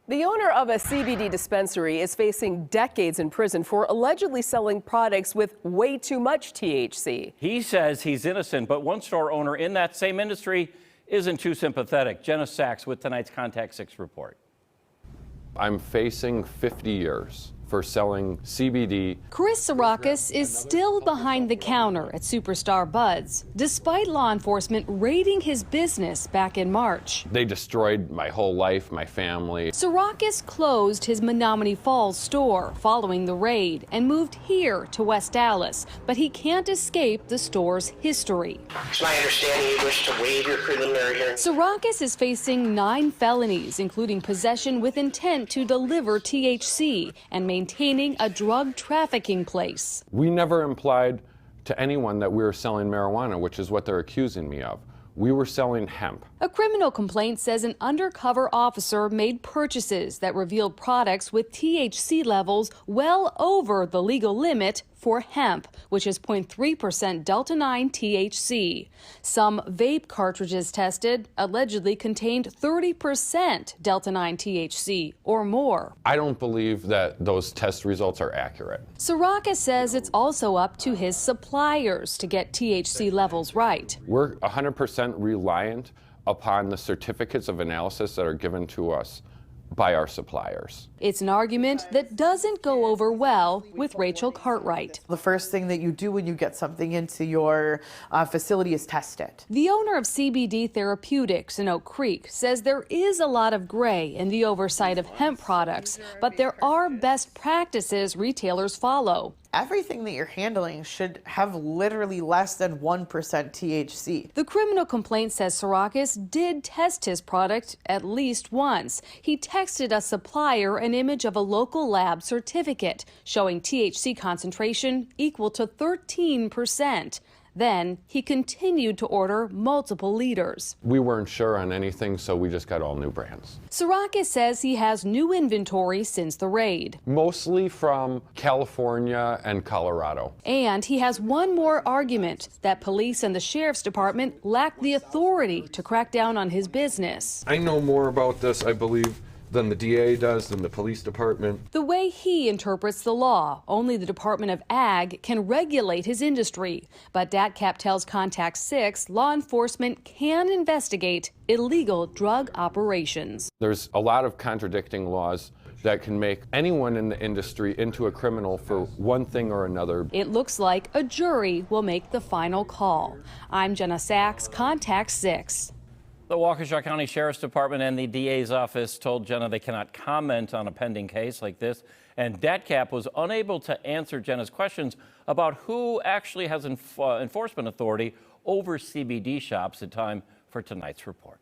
The owner of a CBD dispensary is facing decades in prison for allegedly selling products with way too much THC. He says he's innocent, but one store owner in that same industry isn't too sympathetic. Jenna Sachs with tonight's Contact 6 report. I'm facing 50 years for selling CBD. Chris Sarakis is still behind the counter at Superstar Buds, despite law enforcement raiding his business back in March. They destroyed my whole life, my family. Sarakis closed his Menominee Falls store following the raid and moved here to West Dallas, but he can't escape the store's history. It's my understanding you wish to waive your preliminary hearing. Sarakis is facing 9 felonies, including possession with intent to deliver THC and maintaining a drug trafficking place. We never implied to anyone that we were selling marijuana, which is what they're accusing me of. We were selling hemp. A criminal complaint says an undercover officer made purchases that revealed products with THC levels well over the legal limit for hemp, which is 0.3% Delta-9 THC. Some vape cartridges tested allegedly contained 30% Delta-9 THC or more. I don't believe that those test results are accurate. Sarakis says it's also up to his suppliers to get THC levels right. We're 100% reliant upon the certificates of analysis that are given to us by our suppliers. It's an argument that doesn't go over well with Rachel Cartwright. The first thing that you do when you get something into your facility is test it. The owner of CBD Therapeutics in Oak Creek says there is a lot of gray in the oversight of hemp products, but there are best practices retailers follow. Everything that you're handling should have literally less than 1% THC. The criminal complaint says Sarakis did test his product at least once. He texted a supplier an image of a local lab certificate showing THC concentration equal to 13%. Then he continued to order multiple liters. We weren't sure on anything, so we just got all new brands. Sarakis says he has new inventory since the raid. Mostly from California and Colorado. And he has one more argument, that police and the sheriff's department lack the authority to crack down on his business. I know more about this, I believe, than the DA does, than the police department. The way he interprets the law, only the Department of Ag can regulate his industry. But DATCAP tells Contact 6 law enforcement can investigate illegal drug operations. There's a lot of contradicting laws that can make anyone in the industry into a criminal for one thing or another. It looks like a jury will make the final call. I'm Jenna Sachs, Contact 6. The Waukesha County Sheriff's Department and the DA's office told Jenna they cannot comment on a pending case like this, and DATCAP was unable to answer Jenna's questions about who actually has enforcement authority over CBD shops. In time for tonight's report.